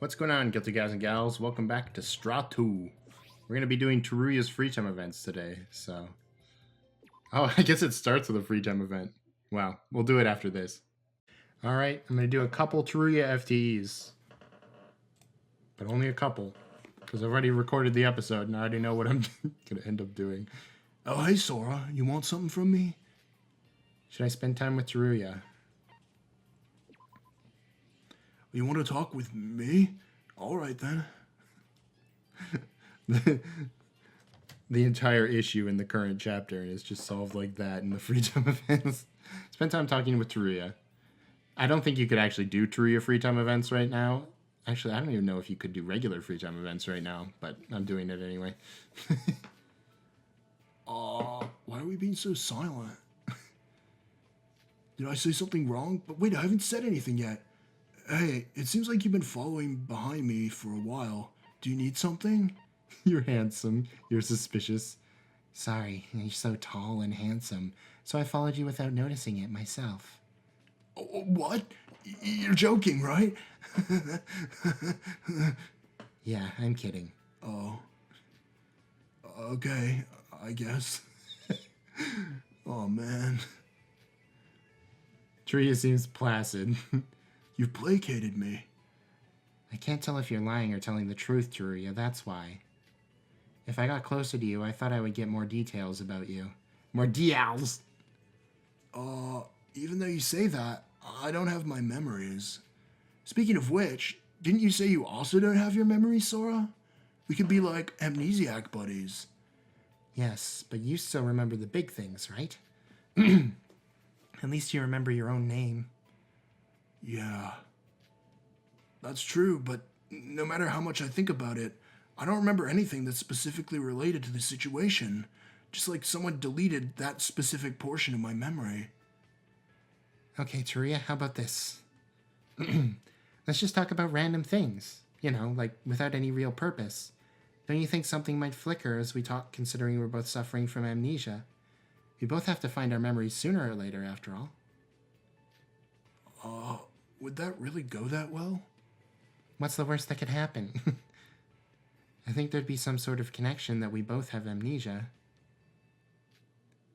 What's going on, guilty guys and gals? Welcome back to Straw 2. We're going to be doing Teruya's free time events today, so... Oh, I guess it starts with a free time event. Wow, we'll do it after this. Alright, I'm going to do a couple Teruya FTEs. But only a couple. Because I've already recorded the episode and I already know what I'm going to end up doing. Oh, hey Sora, you want something from me? Should I spend time with Teruya? You want to talk with me? Alright then. The entire issue in the current chapter is just solved like that in the free time events. Spend time talking with Teruya. I don't think you could actually do Teruya free time events right now. Actually, I don't even know if you could do regular free time events right now, but I'm doing it anyway. Why are we being so silent? Did I say something wrong? But wait, I haven't said anything yet. Hey, it seems like you've been following behind me for a while. Do you need something? You're handsome. You're suspicious. Sorry, you're so tall and handsome, so I followed you without noticing it myself. What? You're joking, right? Yeah, I'm kidding. Oh. Okay, I guess. Oh, man. Teruya seems placid. You've placated me. I can't tell if you're lying or telling the truth, Teruya, that's why. If I got closer to you, I thought I would get more details about you. More details! Even though you say that, I don't have my memories. Speaking of which, didn't you say you also don't have your memories, Sora? We could be like amnesiac buddies. Yes, but you still remember the big things, right? At least you remember your own name. Yeah. That's true, but no matter how much I think about it, I don't remember anything that's specifically related to the situation. Just like someone deleted that specific portion of my memory. Okay, Teruya, how about this? Let's just talk about random things. You know, like without any real purpose. Don't you think something might flicker as we talk, considering we're both suffering from amnesia? We both have to find our memories sooner or later, after all. Would that really go that well? What's the worst that could happen? I think there'd be some sort of connection that we both have amnesia.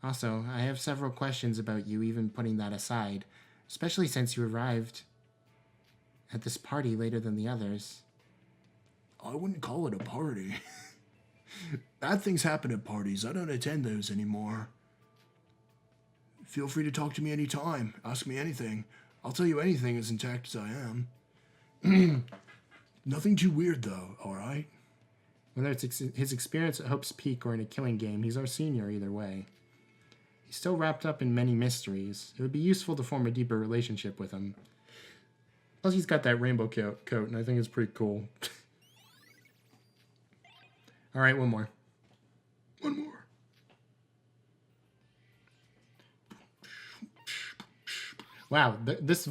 Also, I have several questions about you, even putting that aside, especially since you arrived at this party later than the others. I wouldn't call it a party. Bad things happen at parties. I don't attend those anymore. Feel free to talk to me anytime. Ask me anything. I'll tell you anything as intact as I am. Nothing too weird, though, alright? Whether it's his experience at Hope's Peak or in a killing game, he's our senior either way. He's still wrapped up in many mysteries. It would be useful to form a deeper relationship with him. Plus, he's got that rainbow coat, and I think it's pretty cool. Alright, one more. One more. Wow, this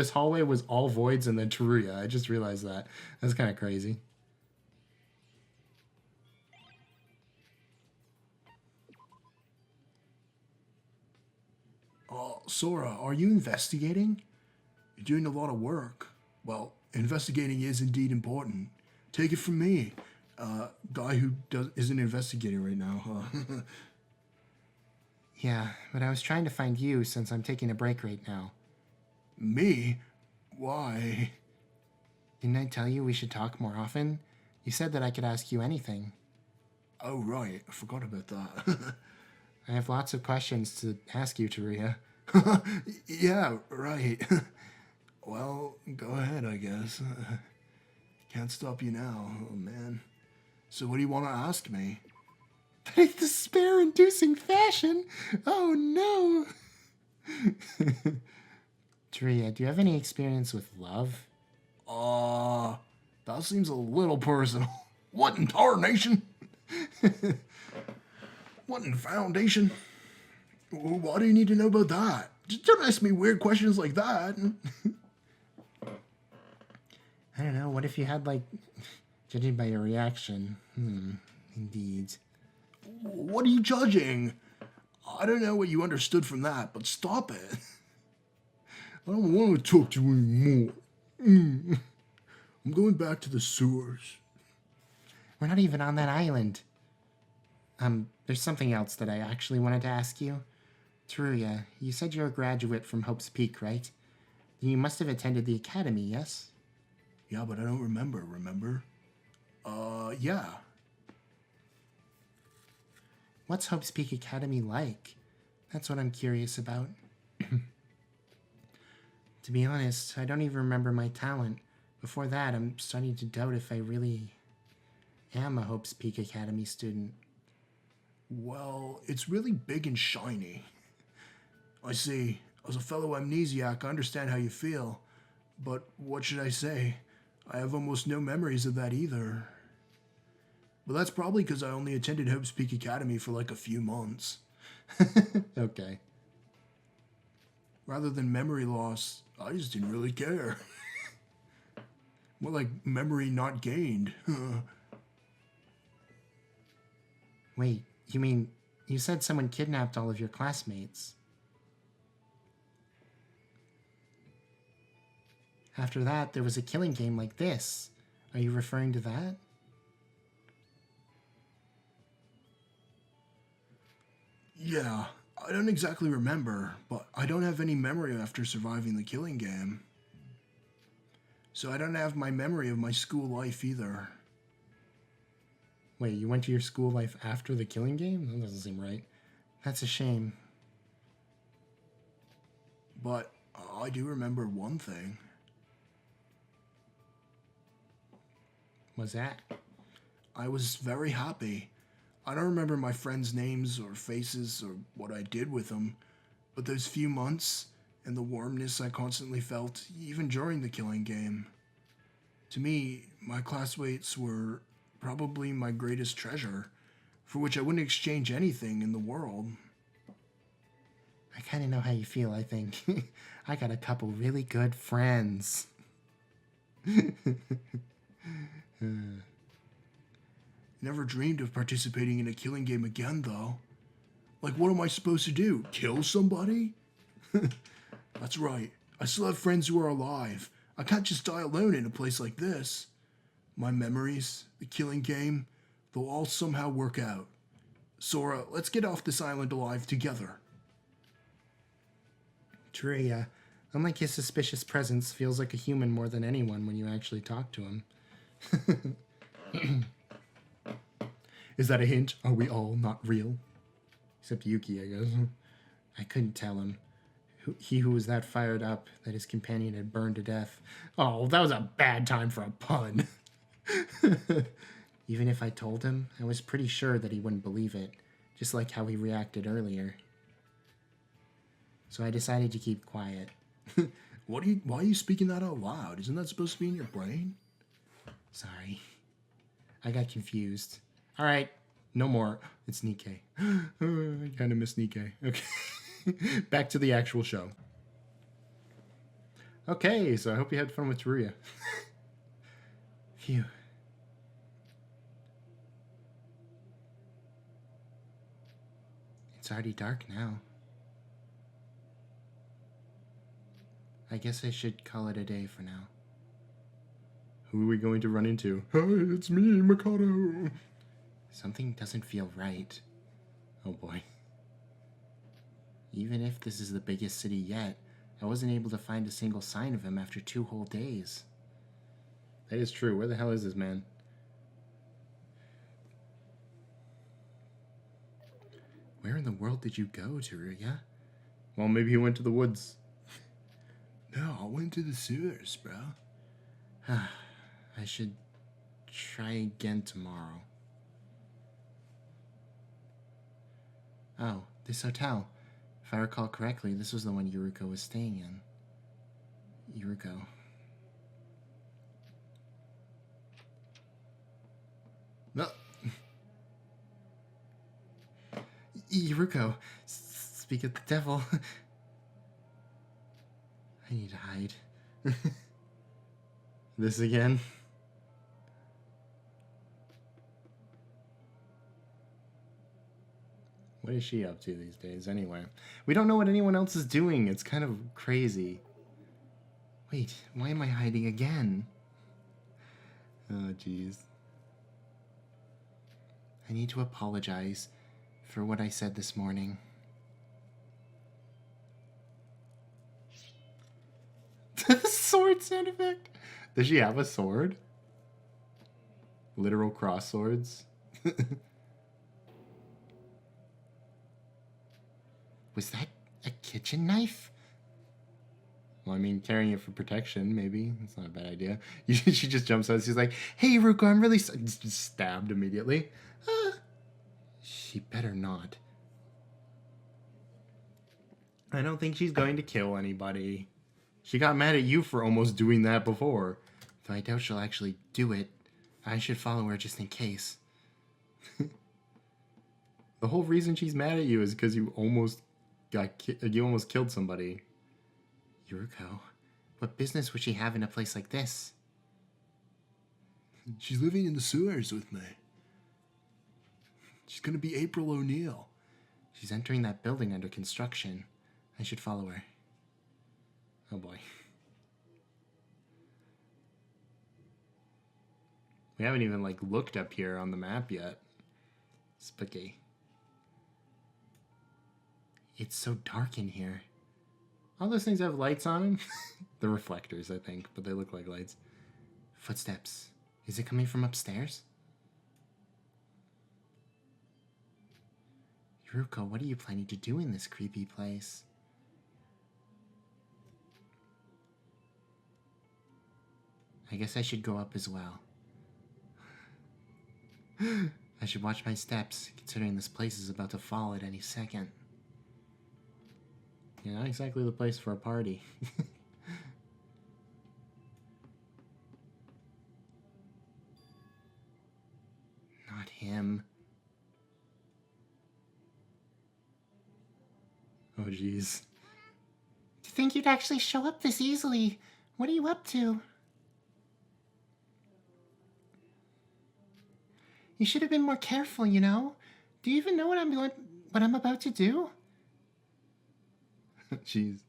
hallway was all voids and then Teruya. I just realized that. That's kind of crazy. Sora, are you investigating? You're doing a lot of work. Well, investigating is indeed important. Take it from me, guy who isn't investigating right now, huh? Yeah, but I was trying to find you since I'm taking a break right now. Me? Why? Didn't I tell you we should talk more often? You said that I could ask you anything. Oh, right. I forgot about that. I have lots of questions to ask you, Teruya. Yeah, right. Well, go ahead, I guess. Can't stop you now, oh man. So what do you want to ask me? But in despair-inducing fashion? Oh no! Teruya, do you have any experience with love? That seems a little personal. What in tarnation? What in foundation? Why do you need to know about that? Just don't ask me weird questions like that. I don't know, what if you had, like, judging by your reaction? Indeed. What are you judging? I don't know what you understood from that, but stop it. I don't want to talk to you anymore. I'm going back to the sewers. We're not even on that island. There's something else that I actually wanted to ask you. Teruya, you said you're a graduate from Hope's Peak, right? Then you must have attended the academy, yes? Yeah, but I don't remember? Yeah. What's Hope's Peak Academy like? That's what I'm curious about. To be honest, I don't even remember my talent. Before that, I'm starting to doubt if I really am a Hope's Peak Academy student. Well, it's really big and shiny. I see. As a fellow amnesiac, I understand how you feel. But what should I say? I have almost no memories of that either. But that's probably because I only attended Hope's Peak Academy for like a few months. Okay. Rather than memory loss, I just didn't really care. More like memory not gained. Wait, you mean you said someone kidnapped all of your classmates? After that, there was a killing game like this. Are you referring to that? Yeah, I don't exactly remember, but I don't have any memory after surviving the killing game. So I don't have my memory of my school life either. Wait, you went to your school life after the killing game? That doesn't seem right. That's a shame. But I do remember one thing. What's that? I was very happy. I don't remember my friends' names or faces or what I did with them, but those few months and the warmness I constantly felt, even during the killing game. To me, my classmates were probably my greatest treasure, for which I wouldn't exchange anything in the world. I kind of know how you feel, I think. I got a couple really good friends. Never dreamed of participating in a killing game again, though. Like, what am I supposed to do? Kill somebody? That's right. I still have friends who are alive. I can't just die alone in a place like this. My memories, the killing game, they'll all somehow work out. Sora, let's get off this island alive together. Teruya, unlike his suspicious presence, feels like a human more than anyone when you actually talk to him. Is that a hint? Are we all not real? Except Yuki, I guess. I couldn't tell him. He who was that fired up that his companion had burned to death. Oh, that was a bad time for a pun. Even if I told him, I was pretty sure that he wouldn't believe it, just like how he reacted earlier. So I decided to keep quiet. Why are you speaking that out loud? Isn't that supposed to be in your brain? Sorry. I got confused. All right, no more. It's Nikkei. I kind of miss Nikkei. Okay. Back to the actual show. Okay, so I hope you had fun with Teruya. Phew. It's already dark now. I guess I should call it a day for now. Who are we going to run into? Hi, it's me, Mikado. Something doesn't feel right. Oh boy. Even if this is the biggest city yet, I wasn't able to find a single sign of him after 2 whole days. That is true. Where the hell is this man? Where in the world did you go, Teruya? Well, maybe he went to the woods. No, I went to the sewers, bro. I should try again tomorrow. Oh, this hotel. If I recall correctly, this was the one Yuruko was staying in. Yuruko. No. Yuruko, speak of the devil. I need to hide. This again? What is she up to these days anyway? We don't know what anyone else is doing. It's kind of crazy. Wait, why am I hiding again? Oh, jeez. I need to apologize for what I said this morning. The sword sound effect? Does she have a sword? Literal cross swords? Was that a kitchen knife? Well, I mean, carrying it for protection, maybe. That's not a bad idea. She just jumps out. She's like, hey, Ruko, I'm really sorry. Just stabbed immediately. She better not. I don't think she's going to kill anybody. She got mad at you for almost doing that before. Though I doubt she'll actually do it. I should follow her just in case. The whole reason she's mad at you is because you almost killed somebody. Yuruko, what business would she have in a place like this? She's living in the sewers with me. She's gonna be April O'Neil. She's entering that building under construction. I should follow her. Oh boy. We haven't even looked up here on the map yet. Spooky. It's so dark in here. All those things have lights on them. The reflectors, I think, but they look like lights. Footsteps. Is it coming from upstairs? Yuruko, what are you planning to do in this creepy place? I guess I should go up as well. I should watch my steps, considering this place is about to fall at any second. Yeah, not exactly the place for a party. Not him. Oh, jeez. To think you'd actually show up this easily. What are you up to? You should have been more careful, you know? Do you even know what I'm about to do? Jeez.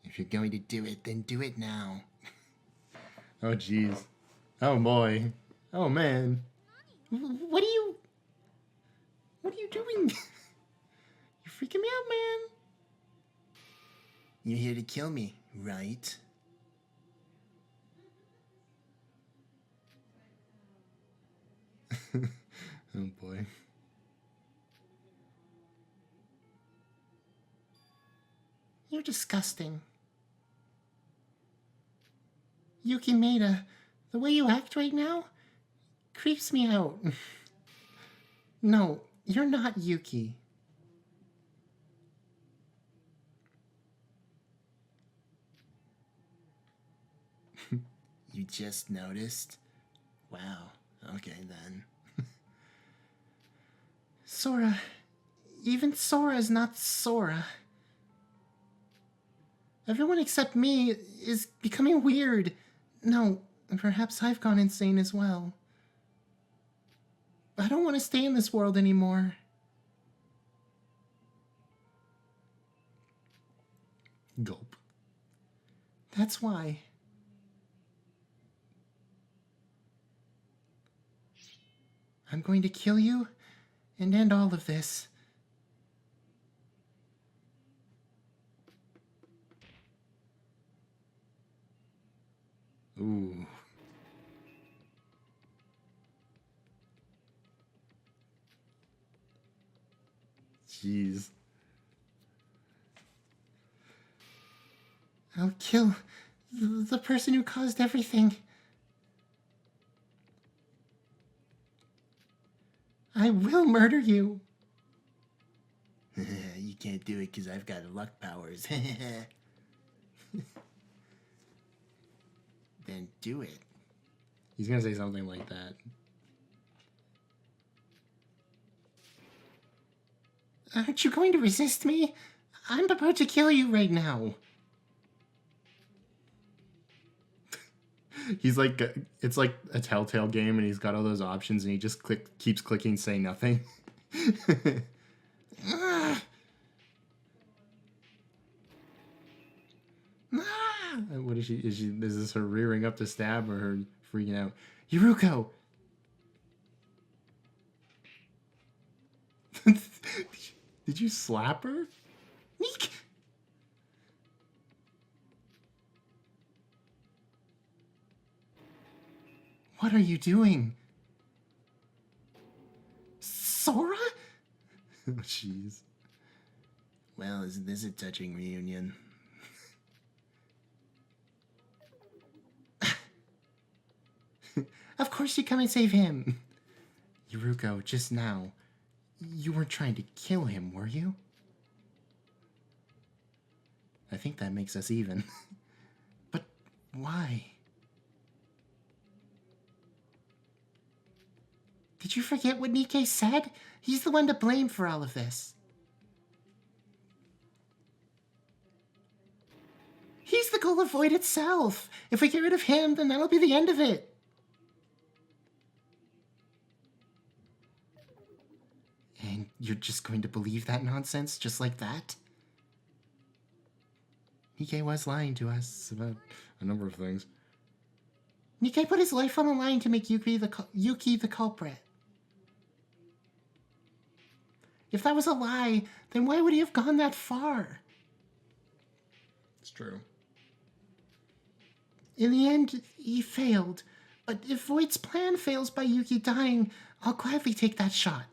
If you're going to do it, then do it now. Oh, jeez. Oh, boy. Oh, man. What are you doing? You're freaking me out, man. You're here to kill me, right? Oh, boy. You're disgusting. Yuki Maeda, the way you act right now creeps me out. No, you're not Yuki. You just noticed? Wow. Okay, then. Sora. Even Sora is not Sora. Everyone except me is becoming weird. No, perhaps I've gone insane as well. I don't want to stay in this world anymore. Gulp. That's why. I'm going to kill you and end all of this. Ooh. Jeez. I'll kill the person who caused everything. I will murder you. You can't do it because I've got luck powers. Then do it. He's gonna say something like that. Aren't you going to resist me? I'm about to kill you right now. He's like, it's like a Telltale game and he's got all those options and he just keeps clicking say nothing. What is she? Is this her rearing up to stab or her freaking out? Yuruko! Did you slap her? Meek! What are you doing? Sora? Oh, jeez. Well, isn't this a touching reunion? Of course you come and save him. Yuruko, just now, you weren't trying to kill him, were you? I think that makes us even. But why? Did you forget what Nikkei said? He's the one to blame for all of this. He's the goal of Void itself. If we get rid of him, then that'll be the end of it. And you're just going to believe that nonsense just like that? Nikkei was lying to us about a number of things. Nikkei put his life on the line to make Yuki the culprit. If that was a lie, then why would he have gone that far? It's true. In the end, he failed. But if Void's plan fails by Yuki dying, I'll gladly take that shot.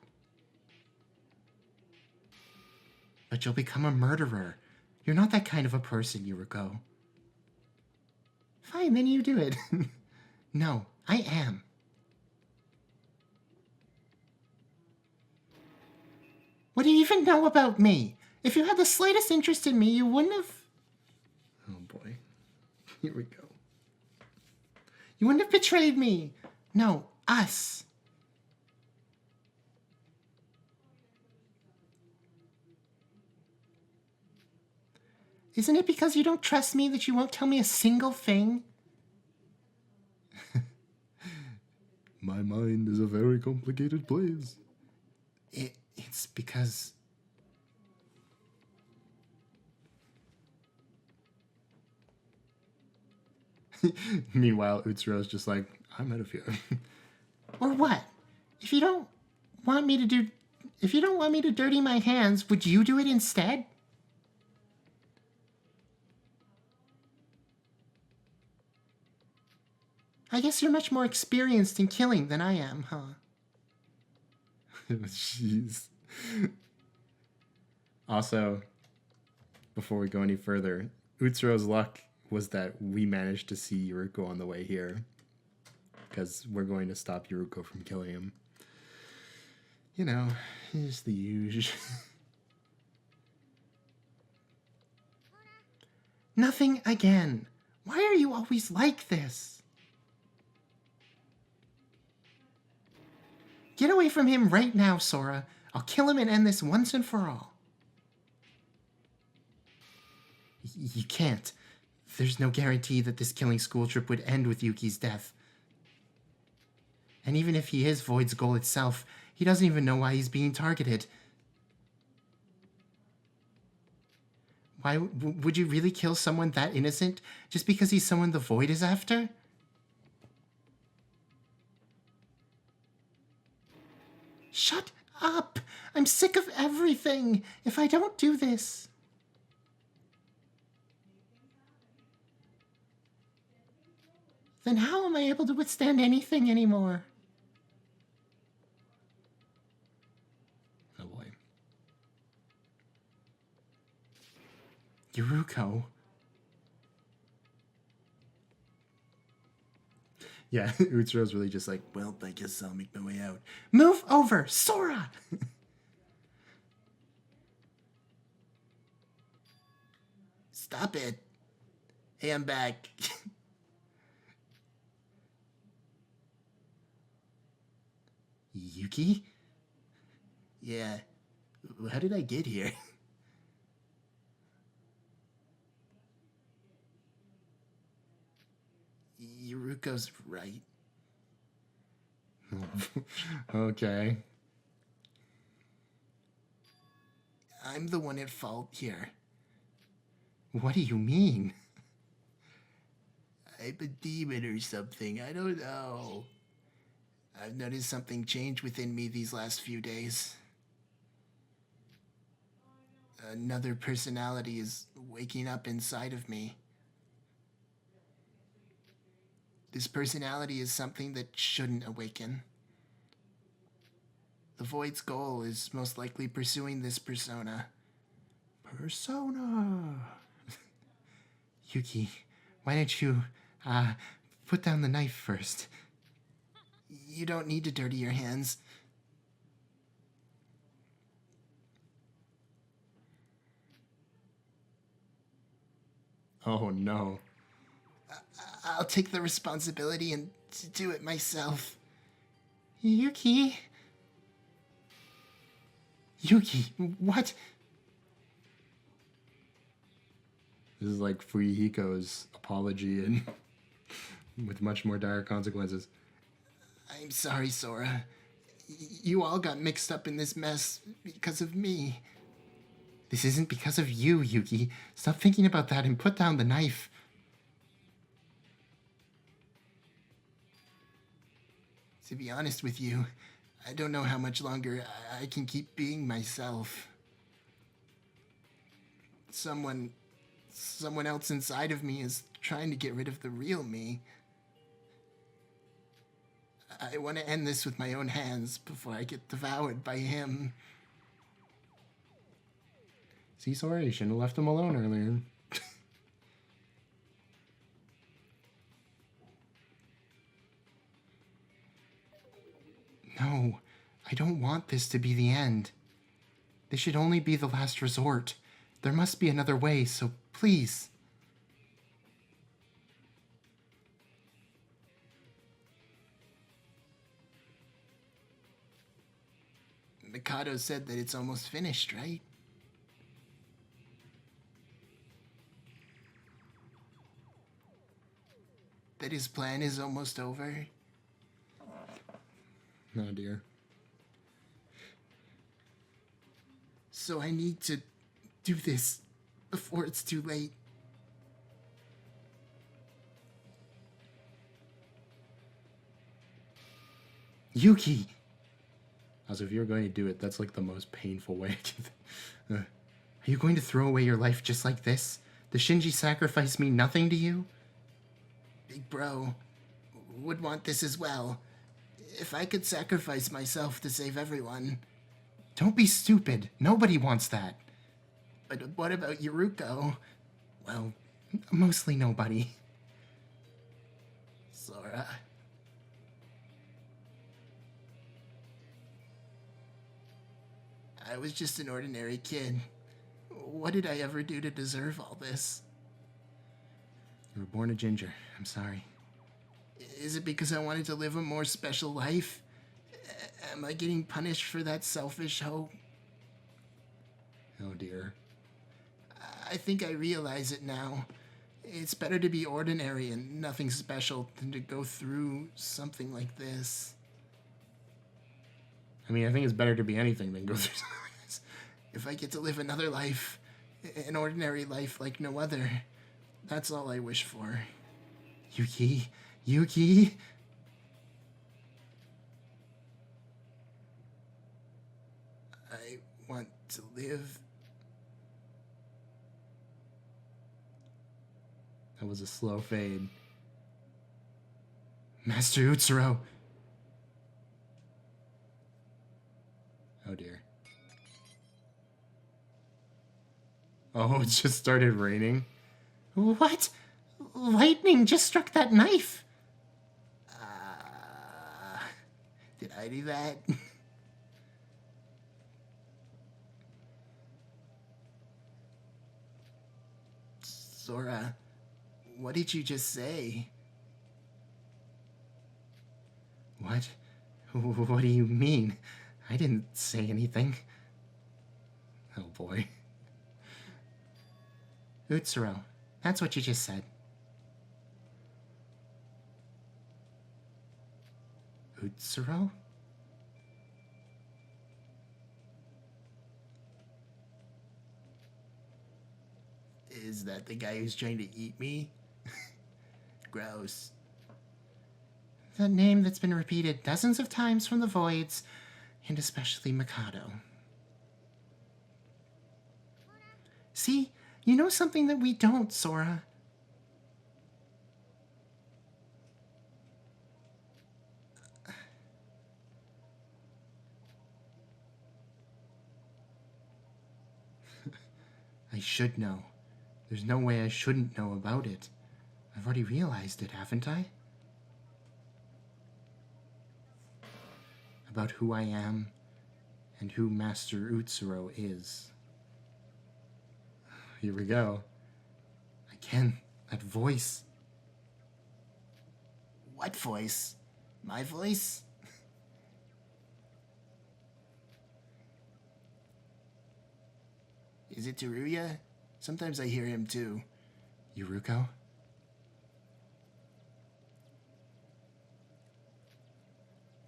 But you'll become a murderer. You're not that kind of a person, Yuruko. Fine, then you do it. No, I am. What do you even know about me? If you had the slightest interest in me, you wouldn't have... Oh boy. Here we go. You wouldn't have betrayed me. No, us. Isn't it because you don't trust me that you won't tell me a single thing? My mind is a very complicated place. It's because... Meanwhile, Utsuro's just like, I'm out of here. Or what? If you don't want me to dirty my hands, would you do it instead? I guess you're much more experienced in killing than I am, huh? Jeez. Also, before we go any further, Utsuro's luck was that we managed to see Yuruko on the way here. Because we're going to stop Yuruko from killing him. You know, it's the usual. Nothing again. Why are you always like this? Get away from him right now, Sora. I'll kill him and end this once and for all. You can't. There's no guarantee that this killing school trip would end with Yuki's death. And even if he is Void's goal itself, he doesn't even know why he's being targeted. Why would you really kill someone that innocent just because he's someone the Void is after? Shut up! I'm sick of everything! If I don't do this... then how am I able to withstand anything anymore? Oh boy. Yuruko. Yeah, Utsuro's really just like, well, I guess I'll make my way out. Move over, Sora! Stop it. Hey, I'm back. Yuki? Yeah. How did I get here? Yuruko's right. Okay. I'm the one at fault here. What do you mean? I'm a demon or something. I don't know. I've noticed something change within me these last few days. Another personality is waking up inside of me. This personality is something that shouldn't awaken. The Void's goal is most likely pursuing this persona. Persona! Yuki, why don't you, put down the knife first? You don't need to dirty your hands. Oh no. I'll take the responsibility and do it myself. Yuki? Yuki, what? This is like Fuyuhiko's apology and with much more dire consequences. I'm sorry, Sora. You all got mixed up in this mess because of me. This isn't because of you, Yuki. Stop thinking about that and put down the knife. To be honest with you, I don't know how much longer I can keep being myself. Someone else inside of me is trying to get rid of the real me. I want to end this with my own hands before I get devoured by him. See, Sora, you shouldn't have left him alone earlier. No, I don't want this to be the end. This should only be the last resort. There must be another way, so please. Mikado said that it's almost finished, right? That his plan is almost over? Oh dear. So I need to do this before it's too late. Yuki! As if you're going to do it, that's like the most painful way. Are you going to throw away your life just like this? Does Shinji sacrifice mean nothing to you? Big bro would want this as well. If I could sacrifice myself to save everyone. Don't be stupid. Nobody wants that. But what about Yuruko? Well, mostly nobody. Sora. I was just an ordinary kid. What did I ever do to deserve all this? You were born a ginger. I'm sorry. Is it because I wanted to live a more special life? Am I getting punished for that selfish hope? Oh dear. I think I realize it now. It's better to be ordinary and nothing special than to go through something like this. I mean, I think it's better to be anything than go through something like this. If I get to live another life, an ordinary life like no other, that's all I wish for. Yuki? Yuki? I want to live. That was a slow fade. Master Utsuro. Oh dear. Oh, it just started raining. What? Lightning just struck that knife. Did I do that? Sora, what did you just say? What? What do you mean? I didn't say anything. Oh boy. Utsuro, that's what you just said. Utsuro? Is that the guy who's trying to eat me? gross. The name that's been repeated dozens of times from the Voids, and especially Mikado. See, you know something that we don't, Sora. I should know. There's no way I shouldn't know about it. I've already realized it, haven't I? About who I am and who Master Utsuro is. Here we go. Again, that voice. What voice? My voice? Is it Teruya? Sometimes I hear him too. Yuruko?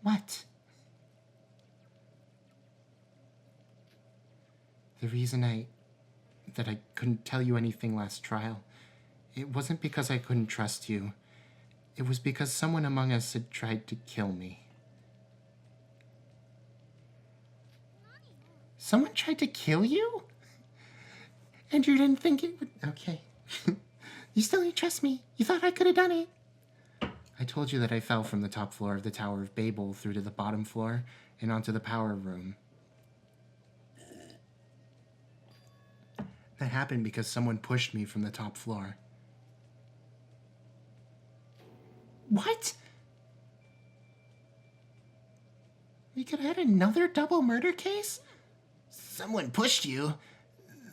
What? The reason that I couldn't tell you anything last trial, it wasn't because I couldn't trust you. It was because someone among us had tried to kill me. Someone tried to kill you? And you didn't think it would... Okay. You still didn't trust me. You thought I could have done it. I told you that I fell from the top floor of the Tower of Babel through to the bottom floor and onto the power room. That happened because someone pushed me from the top floor. What? We could have had another double murder case? Someone pushed you?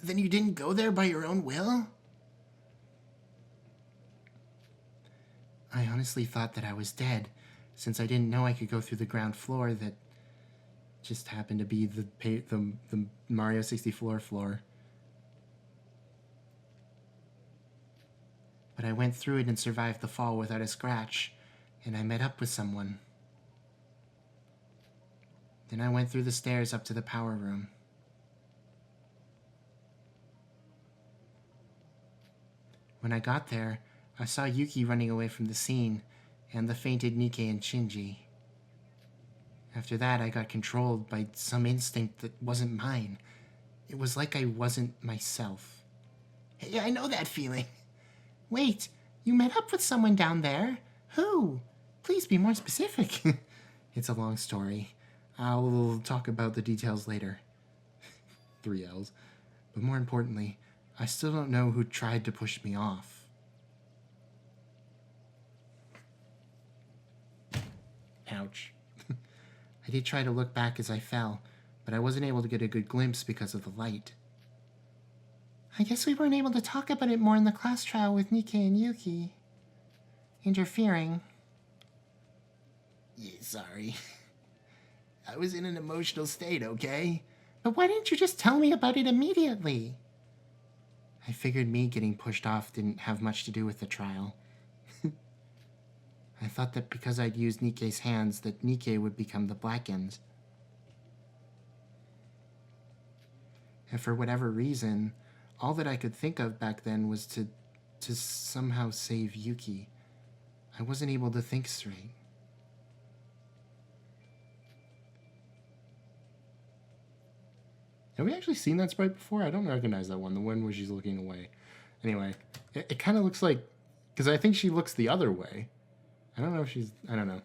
Then you didn't go there by your own will? I honestly thought that I was dead, since I didn't know I could go through the ground floor that just happened to be the Mario 64 floor. But I went through it and survived the fall without a scratch, and I met up with someone. Then I went through the stairs up to the power room. When I got there, I saw Yuki running away from the scene, and the fainted Nikke and Shinji. After that, I got controlled by some instinct that wasn't mine. It was like I wasn't myself. Hey, I know that feeling. Wait, you met up with someone down there? Who? Please be more specific. It's a long story. I'll talk about the details later. 3 L's. But more importantly, I still don't know who tried to push me off. Ouch. I did try to look back as I fell, but I wasn't able to get a good glimpse because of the light. I guess we weren't able to talk about it more in the class trial with Nikke and Yuki. Interfering. Yeah, sorry. I was in an emotional state, okay? But why didn't you just tell me about it immediately? I figured me getting pushed off didn't have much to do with the trial. I thought that because I'd used Nikke's hands that Nikke would become the Blackened. And for whatever reason, all that I could think of back then was to somehow save Yuki. I wasn't able to think straight. Have we actually seen that sprite before? I don't recognize that one. The one where she's looking away. Anyway, it kind of looks like... Because I think she looks the other way. I don't know if she's... I don't know.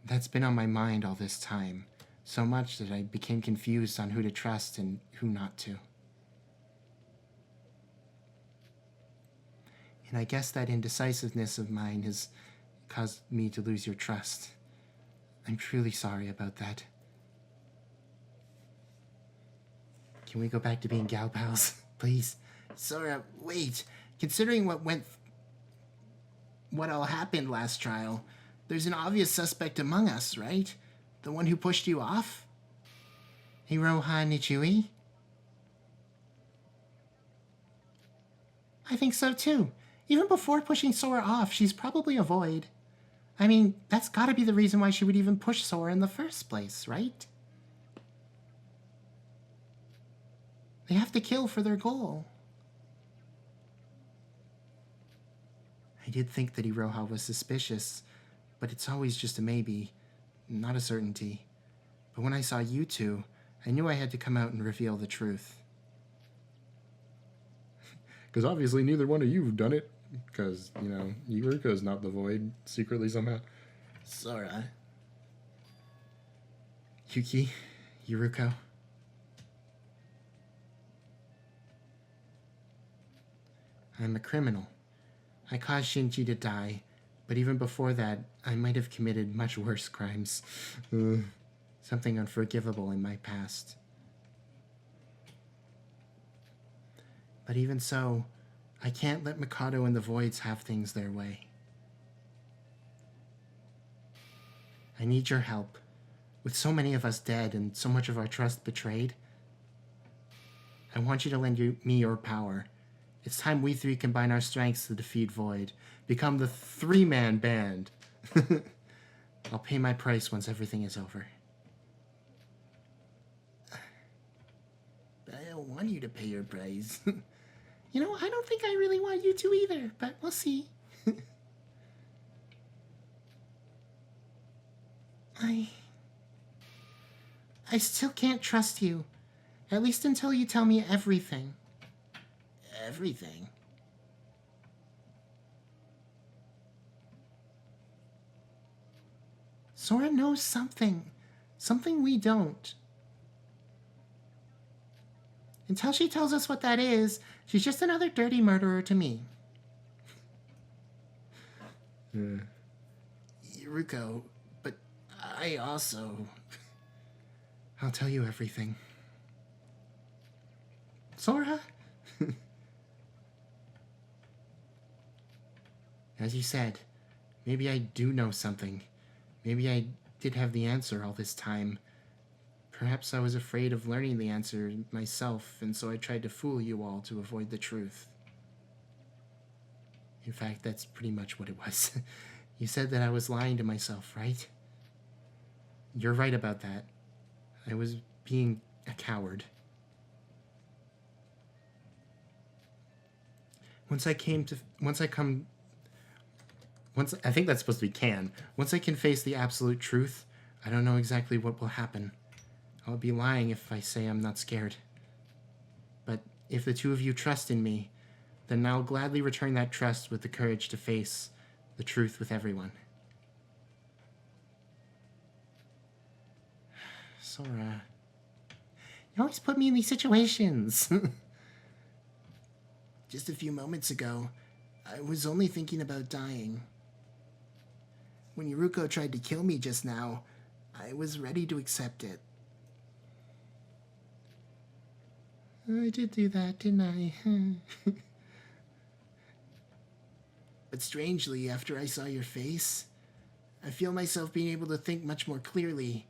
That's been on my mind all this time. So much that I became confused on who to trust and who not to. And I guess that indecisiveness of mine has caused me to lose your trust. I'm truly sorry about that. Can we go back to being gal pals, please? Sora, wait. Considering what all happened last trial, there's an obvious suspect among us, right? The one who pushed you off? Iroha Nichui? I think so too. Even before pushing Sora off, she's probably a Void. I mean, that's gotta be the reason why she would even push Sora in the first place, right? They have to kill for their goal. I did think that Iroha was suspicious, but it's always just a maybe, not a certainty. But when I saw you two, I knew I had to come out and reveal the truth. Because obviously neither one of you have done it. Because, you know, Yuruka's not the Void secretly somehow. Sora. Yuki, Yuruko. I'm a criminal. I caused Shinji to die, but even before that, I might have committed much worse crimes. Something unforgivable in my past. But even so, I can't let Mikado and the Voids have things their way. I need your help. With so many of us dead and so much of our trust betrayed, I want you to lend me your power. It's time we three combine our strengths to defeat Void. Become the three-man band. I'll pay my price once everything is over. But I don't want you to pay your price. You know, I don't think I really want you to either, but we'll see. I still can't trust you. At least until you tell me everything. Everything? Sora knows something. Something we don't. Until she tells us what that is, she's just another dirty murderer to me. Yuruko, but I also... I'll tell you everything. Sora? As you said, maybe I do know something. Maybe I did have the answer all this time. Perhaps I was afraid of learning the answer myself, and so I tried to fool you all to avoid the truth. In fact, that's pretty much what it was. You said that I was lying to myself, right? You're right about that. I was being a coward. Once I think that's supposed to be can. Once I can face the absolute truth, I don't know exactly what will happen. I'll be lying if I say I'm not scared. But if the two of you trust in me, then I'll gladly return that trust with the courage to face the truth with everyone. Sora, you always put me in these situations. Just a few moments ago, I was only thinking about dying. When Yuruko tried to kill me just now, I was ready to accept it. I did do that, didn't I? But strangely, after I saw your face, I feel myself being able to think much more clearly.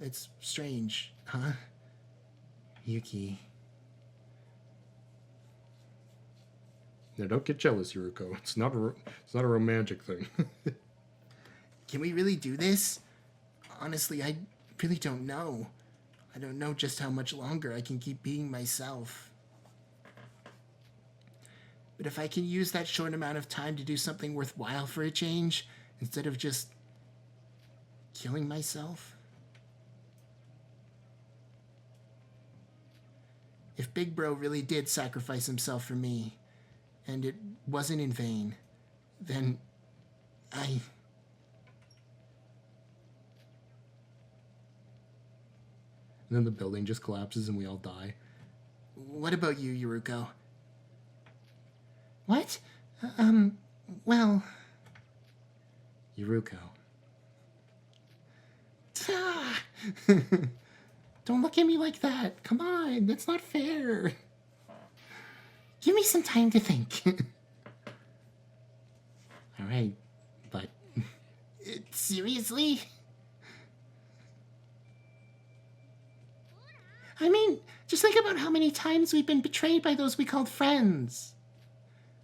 It's strange, huh? Yuki. Yeah, don't get jealous, Yuruko. It's not a romantic thing. Can we really do this? Honestly, I really don't know. I don't know just how much longer I can keep being myself. But if I can use that short amount of time to do something worthwhile for a change, instead of just killing myself. If Big Bro really did sacrifice himself for me, and it wasn't in vain, then And then the building just collapses and we all die. What about you, Yuruko? What? Well... Yuruko. Don't look at me like that. Come on, that's not fair. Give me some time to think. All right, but... Seriously? I mean, just think about how many times we've been betrayed by those we called friends.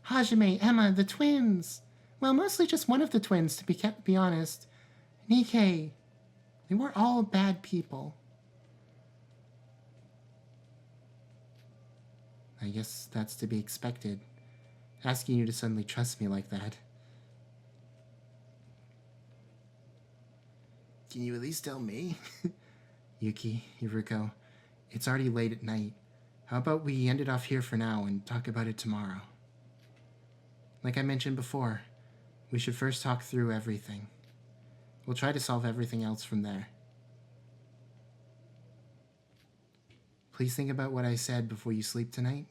Hajime, Emma, the twins. Well, mostly just one of the twins, to be honest. Nikkei. They were all bad people. I guess that's to be expected. Asking you to suddenly trust me like that. Can you at least tell me? Yuki, Yuruko, it's already late at night. How about we end it off here for now and talk about it tomorrow? Like I mentioned before, we should first talk through everything. We'll try to solve everything else from there. Please think about what I said before you sleep tonight.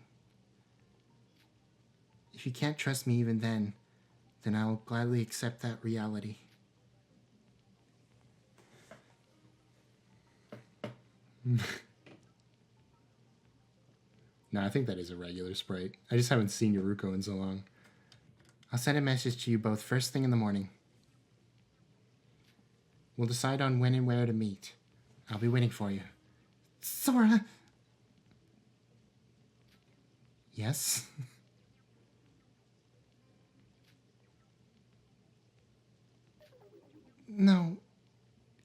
If you can't trust me even then I'll gladly accept that reality. No, I think that is a regular sprite. I just haven't seen Yuruko in so long. I'll send a message to you both first thing in the morning. We'll decide on when and where to meet. I'll be waiting for you. Sora! Yes? No,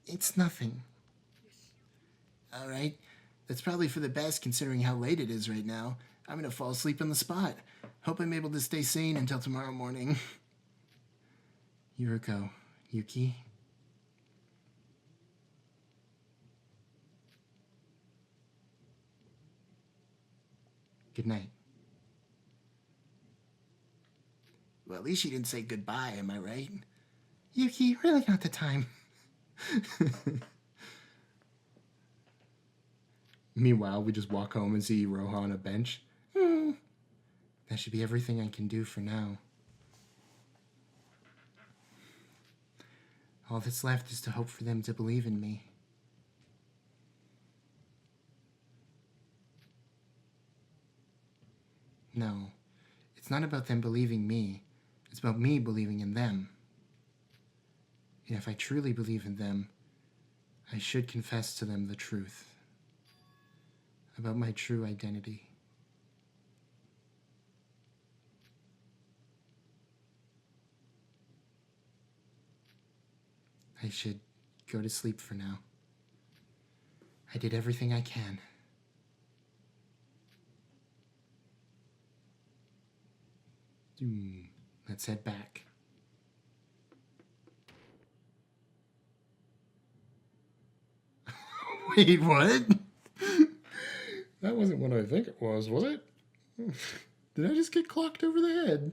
it's nothing. All right. That's probably for the best considering how late it is right now. I'm going to fall asleep on the spot. Hope I'm able to stay sane until tomorrow morning. Yuruko, Yuki. Good night. Well, at least she didn't say goodbye, am I right? Yuki, really not the time. Meanwhile, we just walk home and see Roha on a bench. That should be everything I can do for now. All that's left is to hope for them to believe in me. No, it's not about them believing me. It's about me believing in them. And if I truly believe in them, I should confess to them the truth about my true identity. I should go to sleep for now. I did everything I can. Let's head back. Wait, what? That wasn't what I think it was it? Did I just get clocked over the head?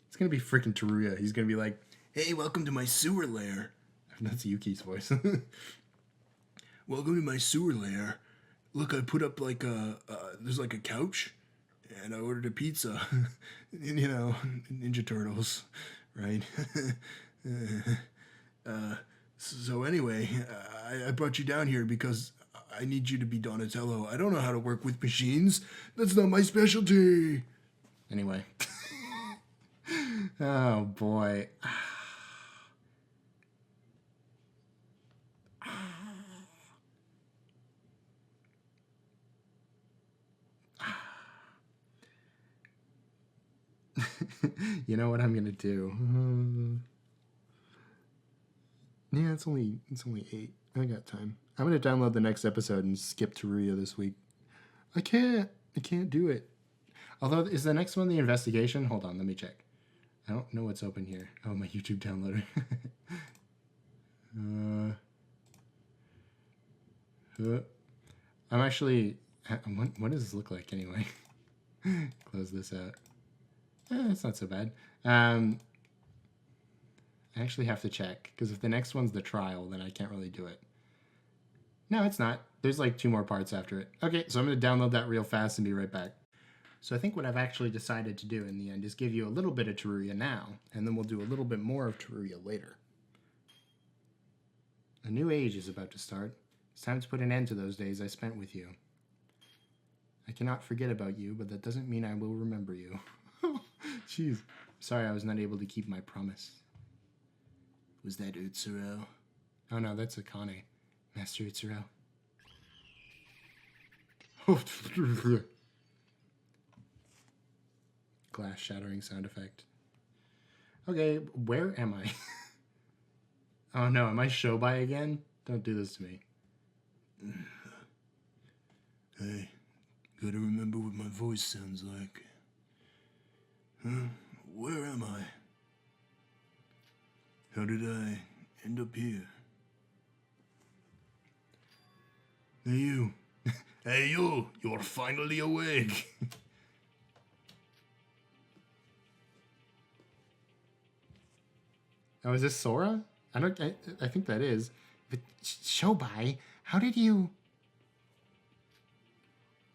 It's gonna be freaking Teruya. He's gonna be like, Hey, welcome to my sewer lair. that's Yuki's voice. Welcome to my sewer lair. Look, I put up like there's like a couch, and I ordered a pizza. You know, Ninja Turtles, right? So anyway, I brought you down here because I need you to be Donatello. I don't know how to work with machines. That's not my specialty. Anyway. Oh boy. You know what I'm gonna do? Yeah, it's only 8. I got time. I'm gonna download the next episode and skip Teruya this week. I can't do it. Although, is the next one the investigation? Hold on, let me check. I don't know what's open here. Oh, my YouTube downloader. I'm actually... What does this look like anyway? Close this out. It's not so bad. I actually have to check, because if the next one's the trial, then I can't really do it. No, it's not. There's like 2 more parts after it. Okay, so I'm going to download that real fast and be right back. So I think what I've actually decided to do in the end is give you a little bit of Teruya now, and then we'll do a little bit more of Teruya later. A new age is about to start. It's time to put an end to those days I spent with you. I cannot forget about you, but that doesn't mean I will remember you. Jeez. Sorry I was not able to keep my promise. Was that Utsuro? Oh no, that's Akane. Master Utsuro. Glass shattering sound effect. Okay, where am I? Oh no, am I Shobai again? Don't do this to me. Hey, Gotta remember what my voice sounds like. Huh? Where am I? How did I end up here? Hey you. Hey you! You're finally awake! Oh, is this Sora? I think that is. But Shobai, how did you...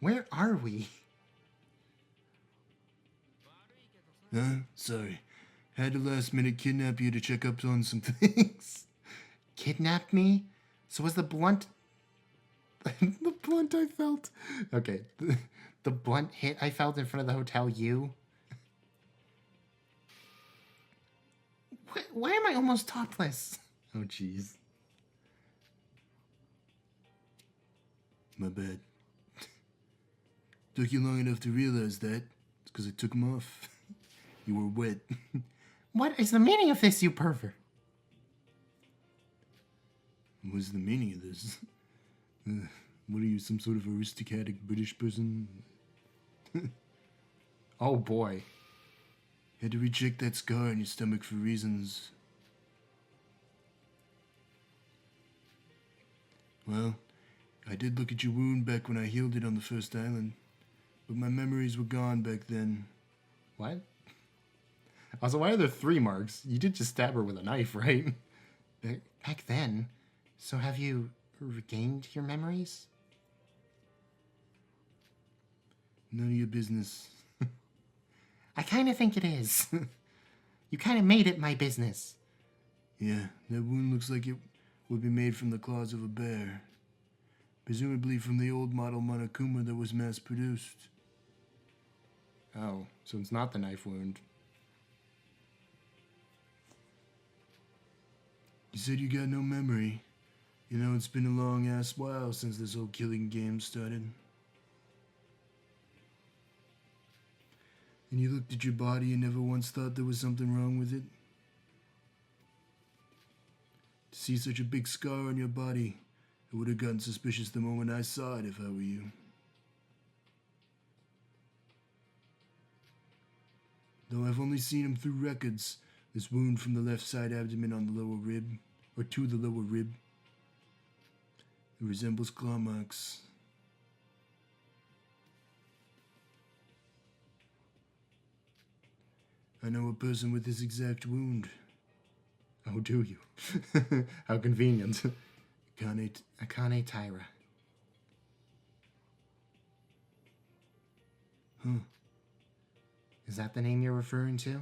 Where are we? Huh? Sorry. Had to last minute kidnap you to check up on some things. Kidnapped me? So was the blunt... The blunt I felt. Okay. The blunt hit I felt in front of the hotel you? Why am I almost topless? Oh, jeez. My bad. Took you long enough to realize that. It's because I took them off. You were wet. What is the meaning of this, you pervert? What's the meaning of this? What are you, some sort of aristocratic British person? Oh, boy. Had to recheck that scar on your stomach for reasons. Well, I did look at your wound back when I healed it on the first island, but my memories were gone back then. What? Also, why are there 3 marks? You did just stab her with a knife, right? Back then? So have you regained your memories? None of your business. I kind of think it is. You kind of made it my business. Yeah, that wound looks like it would be made from the claws of a bear. Presumably from the old model Monokuma that was mass-produced. Oh, so it's not the knife wound. You said you got no memory. You know, it's been a long-ass while since this whole killing game started. And you looked at your body and never once thought there was something wrong with it? To see such a big scar on your body, I would have gotten suspicious the moment I saw it if I were you. Though I've only seen him through records, this wound from the left side abdomen on the lower rib, or to the lower rib, it resembles claw marks. I know a person with this exact wound. Oh, do you? How convenient. Akane Taira. Huh. Is that the name you're referring to?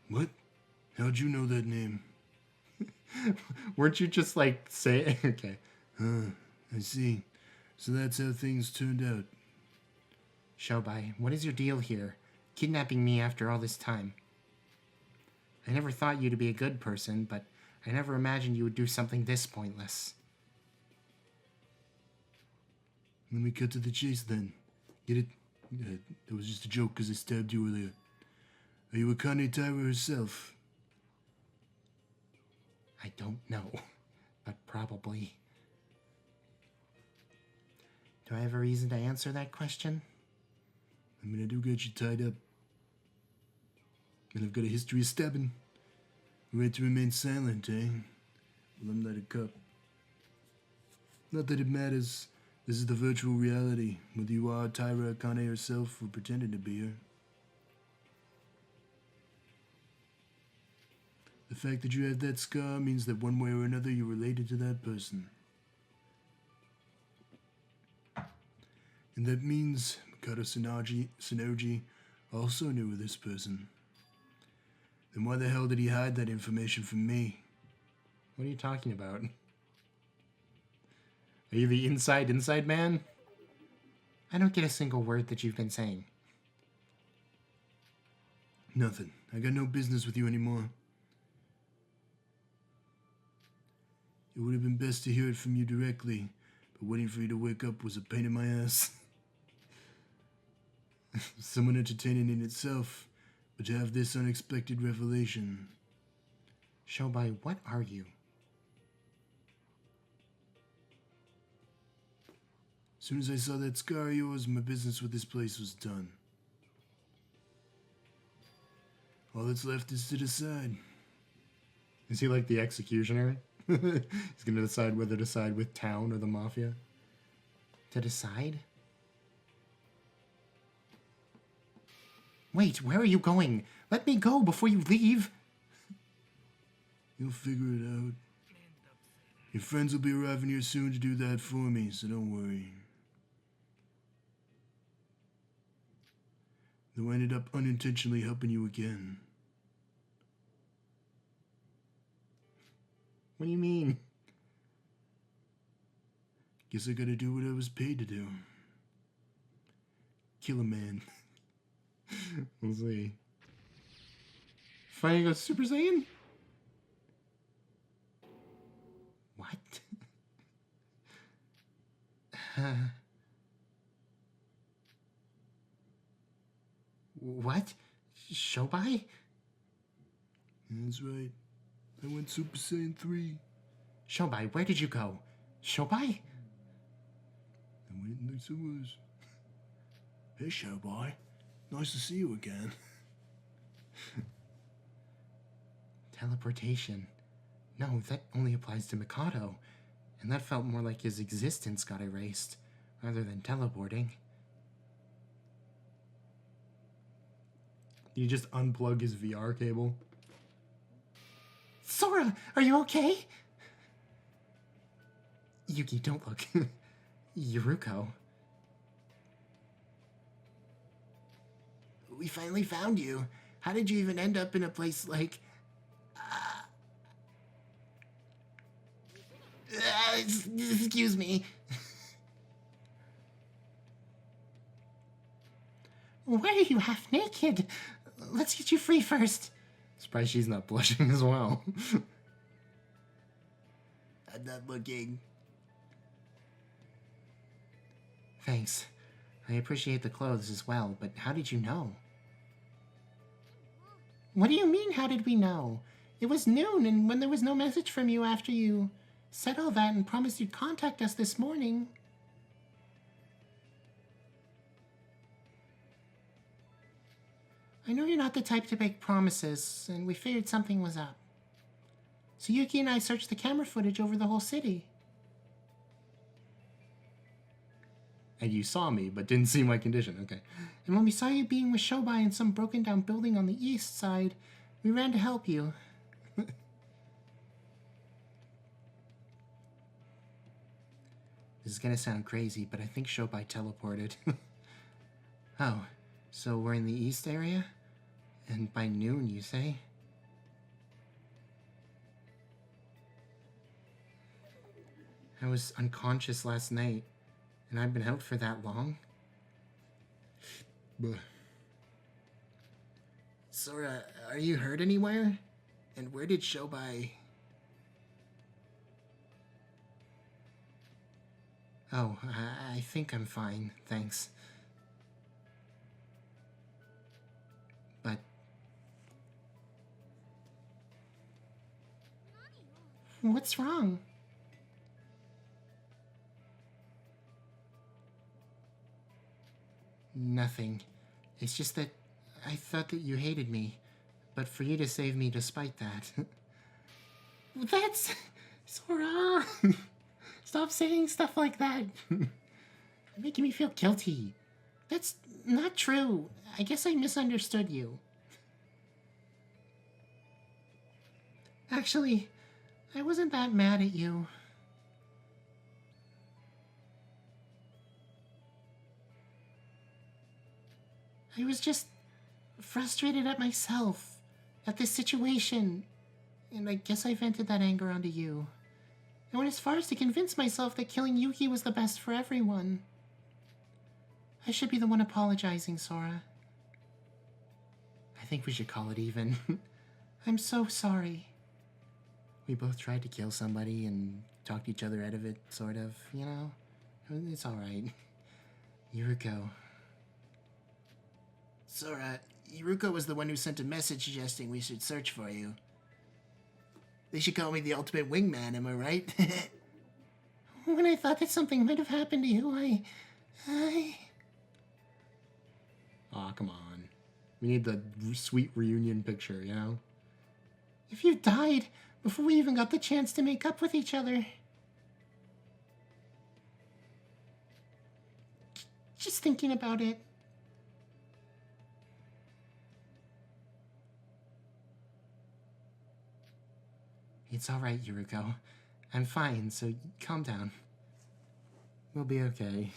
What? How'd you know that name? Weren't you just like say okay? Huh, I see. So that's how things turned out. Shobai, what is your deal here? Kidnapping me after all this time. I never thought you to be a good person, but I never imagined you would do something this pointless. Let me cut to the chase then. Get it? That was just a joke because I stabbed you earlier. Are you Akane Taira herself? I don't know, but probably. Do I have a reason to answer that question? I mean, I do got you tied up. And I've got a history of stabbing. Right to remain silent, eh? Well, I'm not a cop. Not that it matters. This is the virtual reality, whether you are Taira Akane herself or pretending to be her. The fact that you have that scar means that one way or another you're related to that person. And that means Mikado Synergy also knew of this person. Then why the hell did he hide that information from me? What are you talking about? Are you the inside man? I don't get a single word that you've been saying. Nothing. I got no business with you anymore. It would have been best to hear it from you directly, but waiting for you to wake up was a pain in my ass. Somewhat entertaining in itself, but to have this unexpected revelation. Shobai, what are you? As soon as I saw that scar of yours, my business with this place was done. All that's left is to decide. Is he like the executioner? He's gonna decide whether to side with town or the mafia. To decide? Wait, where are you going? Let me go before you leave. You'll figure it out. Your friends will be arriving here soon to do that for me, so don't worry. Though I ended up unintentionally helping you again. What do you mean? Guess I gotta do what I was paid to do. Kill a man. We'll see. Finally goes Super Saiyan? What? What? Shobai? That's right. I went Super Saiyan 3. Shobai, where did you go? Shobai? I went in the sewers. Hey, Showboy. Nice to see you again. Teleportation. No, that only applies to Mikado. And that felt more like his existence got erased, rather than teleporting. Did you just unplug his VR cable? Sora, are you okay? Yuki, don't look. Yuruko. We finally found you. How did you even end up in a place like... excuse me. Why are you half naked? Let's get you free first. Surprised she's not blushing as well. I'm not looking. Thanks. I appreciate the clothes as well, but how did you know? What do you mean, how did we know? It was noon, and when there was no message from you after you said all that and promised you'd contact us this morning. I know you're not the type to make promises, and we figured something was up. So Yuki and I searched the camera footage over the whole city. And you saw me, but didn't see my condition. Okay. And when we saw you being with Shobai in some broken down building on the east side, we ran to help you. This is gonna sound crazy, but I think Shobai teleported. Oh, so we're in the east area? And by noon, you say? I was unconscious last night, and I've been out for that long? Bleh. Sora, are you hurt anywhere? And where did Shobai... Oh, I think I'm fine, thanks. But... What's wrong? Nothing. It's just that I thought that you hated me, but for you to save me despite that. That's... Sora! Stop saying stuff like that. You're making me feel guilty. That's not true. I guess I misunderstood you. Actually, I wasn't that mad at you. I was just frustrated at myself, at this situation, and I guess I vented that anger onto you. I went as far as to convince myself that killing Yuki was the best for everyone. I should be the one apologizing, Sora. I think we should call it even. I'm so sorry. We both tried to kill somebody and talked each other out of it, sort of, you know? It's alright. Yuruko. Sora, Yuruko was the one who sent a message suggesting we should search for you. They should call me the ultimate wingman, am I right? When I thought that something might have happened to you, I... Aw, come on. We need the sweet reunion picture, you know? If you died before we even got the chance to make up with each other... Just thinking about it. It's alright, Yuruko. I'm fine, so calm down. We'll be okay.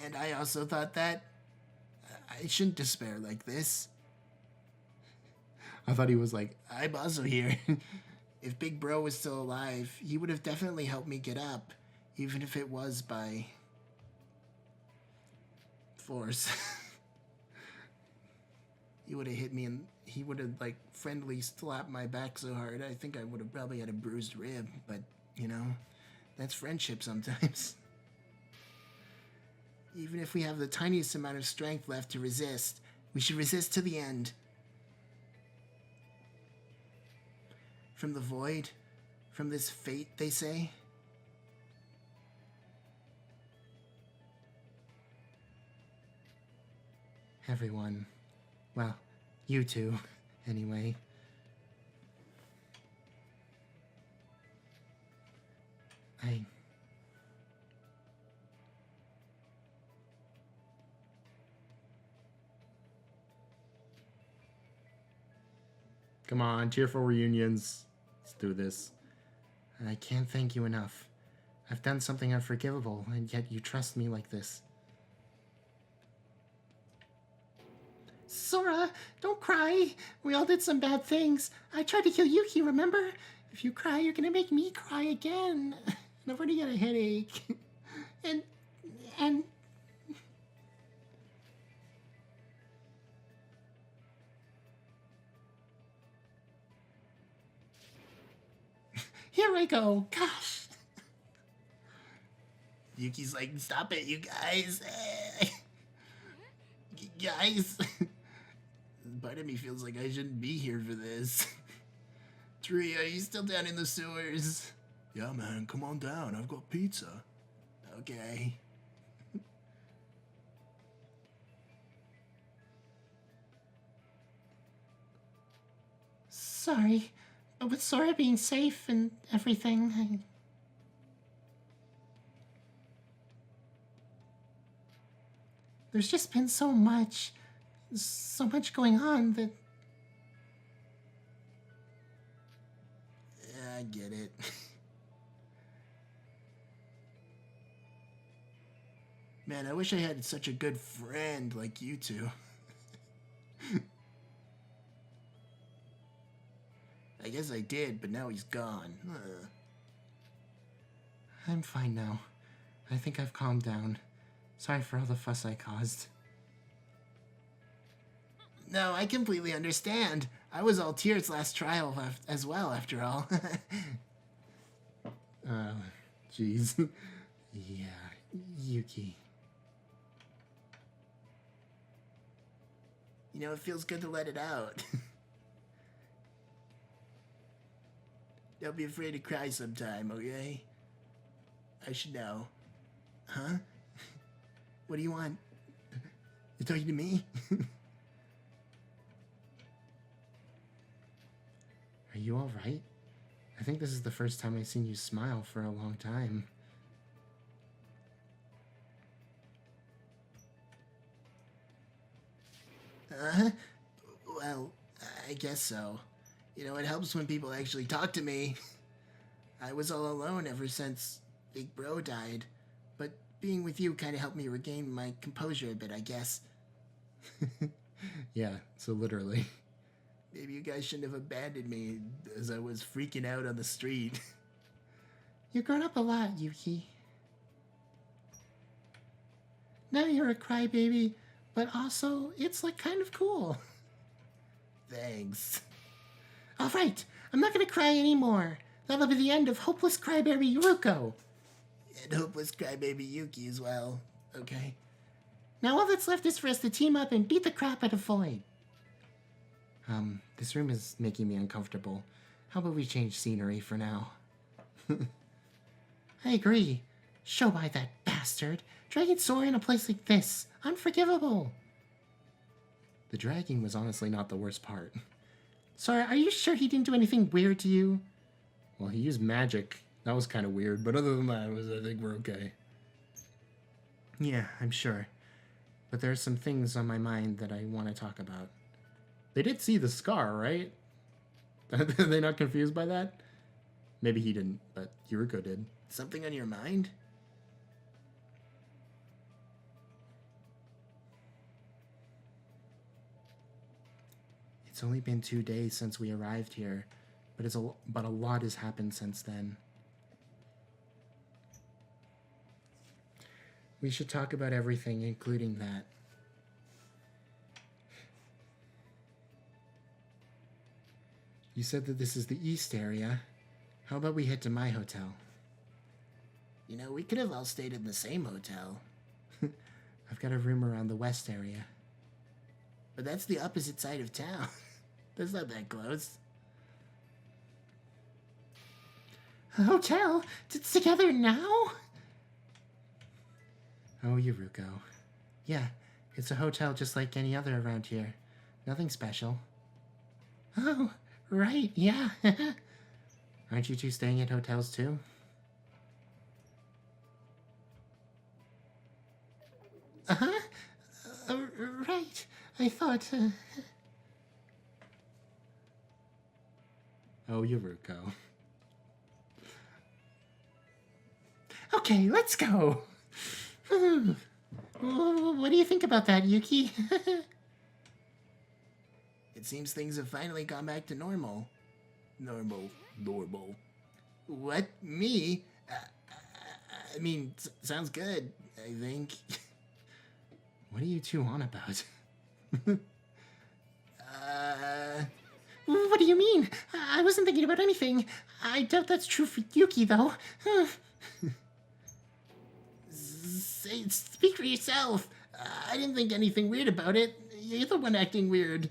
And I also thought that I shouldn't despair like this. I thought he was like, I'm also here. If Big Bro was still alive, he would have definitely helped me get up, even if it was by force. He would have hit me and he would have like friendly slapped my back so hard I think I would have probably had a bruised rib, but you know, that's friendship sometimes. Even if we have the tiniest amount of strength left to resist, we should resist to the end. From the void, from this fate, they say. Everyone. Well, you two, anyway. come on, cheerful reunions. Let's do this. I can't thank you enough. I've done something unforgivable, and yet you trust me like this. Sora, don't cry. We all did some bad things. I tried to kill Yuki, remember? If you cry, you're gonna make me cry again. And I've already got a headache. and... Here I go. Gosh. Yuki's like, stop it, you guys. Guys. Part of me feels like I shouldn't be here for this. Tree, are you still down in the sewers? Yeah, man, come on down. I've got pizza. Okay. Sorry, but with Sora being safe and everything, there's just been so much going on that... Yeah, I get it. Man, I wish I had such a good friend like you two. I guess I did, but now he's gone. I'm fine now. I think I've calmed down. Sorry for all the fuss I caused. No, I completely understand. I was all tears last trial as well, after all. Jeez. Yeah, Yuki. You know, it feels good to let it out. Don't be afraid to cry sometime, okay? I should know. Huh? What do you want? You talking to me? Are you alright? I think this is the first time I've seen you smile for a long time. Well, I guess so. You know, it helps when people actually talk to me. I was all alone ever since Big Bro died, but being with you kind of helped me regain my composure a bit, I guess. Yeah, so literally. Maybe you guys shouldn't have abandoned me as I was freaking out on the street. You've grown up a lot, Yuki. Now you're a crybaby, but also it's like kind of cool. Thanks. Alright, I'm not gonna cry anymore. That'll be the end of Hopeless Crybaby Yuruko. And Hopeless Crybaby Yuki as well. Okay. Now all that's left is for us to team up and beat the crap out of Void. This room is making me uncomfortable. How about we change scenery for now? I agree. Show by that bastard. Dragging Sora in a place like this. Unforgivable. The dragging was honestly not the worst part. Sora, are you sure he didn't do anything weird to you? Well, he used magic. That was kind of weird, but other than that, I think we're okay. Yeah, I'm sure. But there are some things on my mind that I want to talk about. They did see the scar, right? Are they not confused by that? Maybe he didn't, but Yuriko did. Something on your mind? It's only been 2 days since we arrived here, but a lot has happened since then. We should talk about everything, including that. You said that this is the east area. How about we head to my hotel? You know, we could have all stayed in the same hotel. I've got a room around the west area. But that's the opposite side of town. That's not that close. A hotel? Together now? Oh, Yuriko. Yeah, it's a hotel just like any other around here. Nothing special. Oh, right, yeah. Aren't you two staying at hotels too? Uh-huh. Right. I thought, Oh, Yuriko. Okay, let's go. What do you think about that, Yuki? It seems things have finally gone back to normal. Normal. What? Me? I mean, sounds good, I think. What are you two on about? What do you mean? I wasn't thinking about anything. I doubt that's true for Yuki, though. Speak for yourself. I didn't think anything weird about it. You're the one acting weird.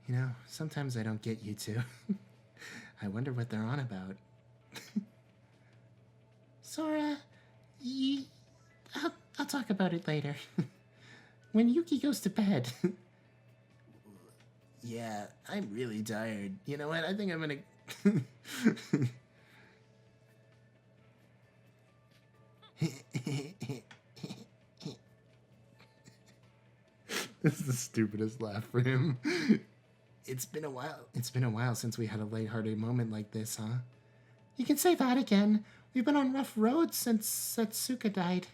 You know, sometimes I don't get you two. I wonder what they're on about. Sora, I'll talk about it later. When Yuki goes to bed. Yeah, I'm really tired. You know what? I think I'm gonna... This is the stupidest laugh for him. It's been a while. It's been a while since we had a lighthearted moment like this, huh? You can say that again. We've been on rough roads since Setsuka died.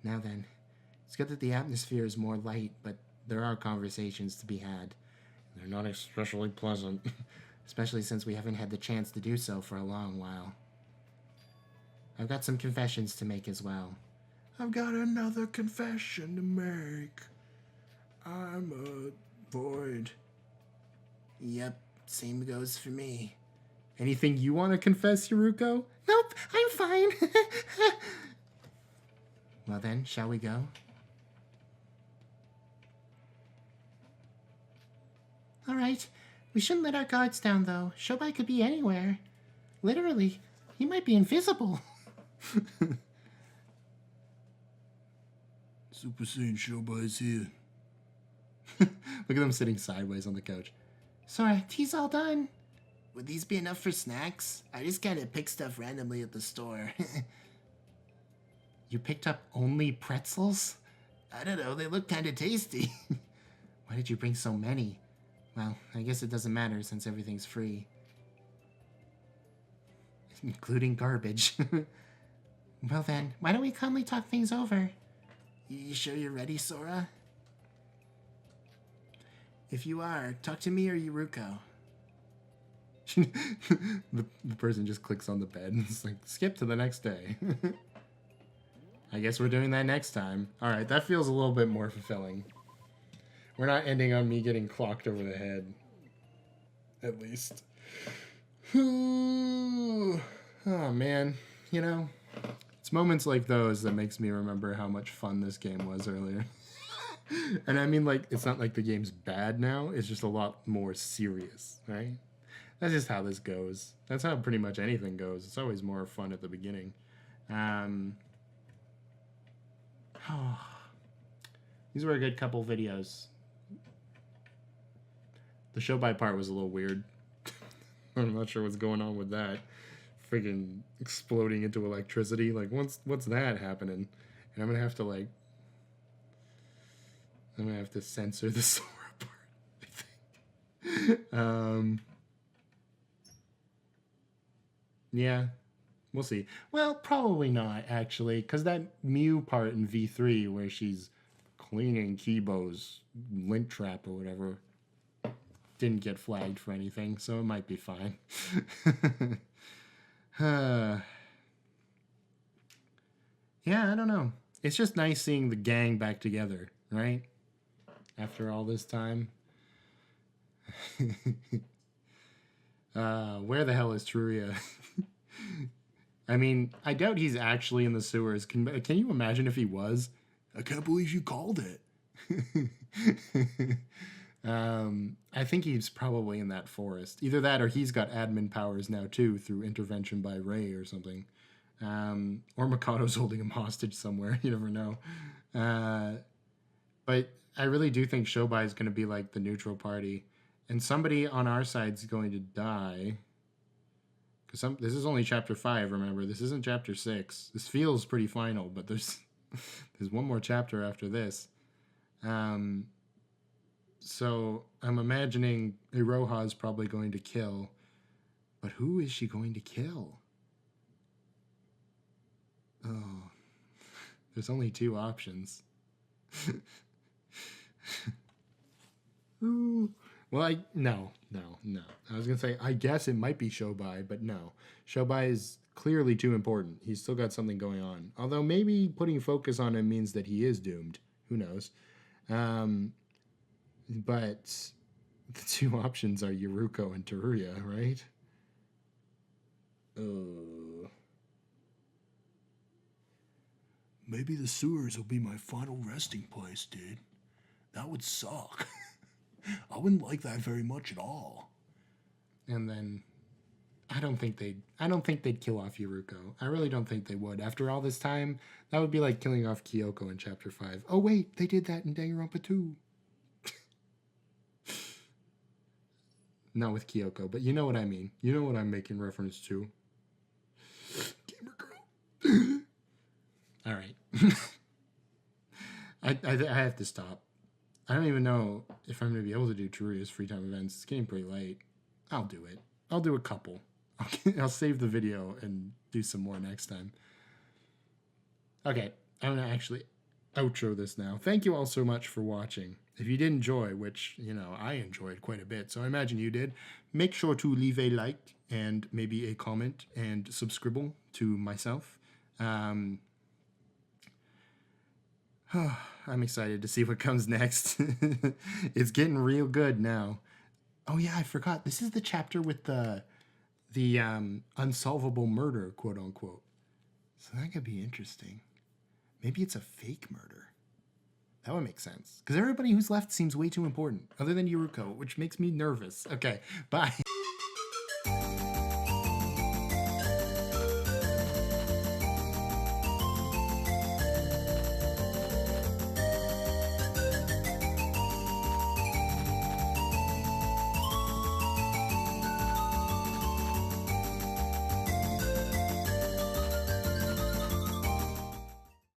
Now then, it's good that the atmosphere is more light, but there are conversations to be had. They're not especially pleasant. Especially since we haven't had the chance to do so for a long while. I've got some confessions to make as well. I've got another confession to make. I'm a void. Yep, same goes for me. Anything you want to confess, Yuriko? Nope, I'm fine. Well then, shall we go? Alright, we shouldn't let our guards down though. Shobai could be anywhere. Literally, he might be invisible. Super Saiyan Shobai is here. Look at them sitting sideways on the couch. Sora, tea's all done. Would these be enough for snacks? I just kind of picked stuff randomly at the store. You picked up only pretzels? I don't know, they look kind of tasty. Why did you bring so many? Well, I guess it doesn't matter since everything's free. Including garbage. Well then, why don't we calmly talk things over? You sure you're ready, Sora? If you are, talk to me or Yuriko. the person just clicks on the bed and it's like, skip to the next day. I guess we're doing that next time. Alright, that feels a little bit more fulfilling. We're not ending on me getting clocked over the head. At least. Oh man, you know, it's moments like those that makes me remember how much fun this game was earlier. And I mean, like, it's not like the game's bad now. It's just a lot more serious, right? That's just how this goes. That's how pretty much anything goes. It's always more fun at the beginning. These were a good couple videos. The show by part was a little weird. I'm not sure what's going on with that. Freaking exploding into electricity. Like, what's that happening? And I'm gonna have to censor the Sora part, I think. Yeah, we'll see. Well, probably not, actually, because that Mew part in V3 where she's cleaning Kibo's lint trap or whatever didn't get flagged for anything, so it might be fine. Yeah, I don't know. It's just nice seeing the gang back together, right? After all this time. Where the hell is Truria? I mean, I doubt he's actually in the sewers. Can you imagine if he was? I can't believe you called it. I think he's probably in that forest. Either that or he's got admin powers now too through intervention by Ray or something. Or Mikado's holding him hostage somewhere. You never know. But I really do think Shobai is going to be like the neutral party. And somebody on our side is going to die. Because this is only chapter 5, remember. This isn't chapter 6. This feels pretty final, but there's one more chapter after this. So I'm imagining Iroha is probably going to kill. But who is she going to kill? Oh, there's only 2 options. Ooh. Well, no. I was going to say, I guess it might be Shobai, but no. Shobai is clearly too important. He's still got something going on. Although maybe putting focus on him means that he is doomed. Who knows? But the 2 options are Yuruko and Teruya, right? Oh. Maybe the sewers will be my final resting place, dude. That would suck. I wouldn't like that very much at all. And then I don't think they'd kill off Yuruko. I really don't think they would. After all this time, that would be like killing off Kyoko in chapter 5. Oh wait, they did that in Danganronpa 2. Not with Kyoko, but you know what I mean. You know what I'm making reference to. Gamer girl. All right. I have to stop. I don't even know if I'm going to be able to do Teruria's free time events. It's getting pretty late. I'll do it. I'll do a couple. I'll save the video and do some more next time. Okay, I'm going to actually outro this now. Thank you all so much for watching. If you did enjoy, which, I enjoyed quite a bit, so I imagine you did, make sure to leave a like and maybe a comment and subscribe to myself. I'm excited to see what comes next. It's getting real good now. Oh yeah, I forgot. This is the chapter with the unsolvable murder, quote unquote. So that could be interesting. Maybe it's a fake murder. That would make sense. Because everybody who's left seems way too important, other than Yuruko, which makes me nervous. Okay, bye.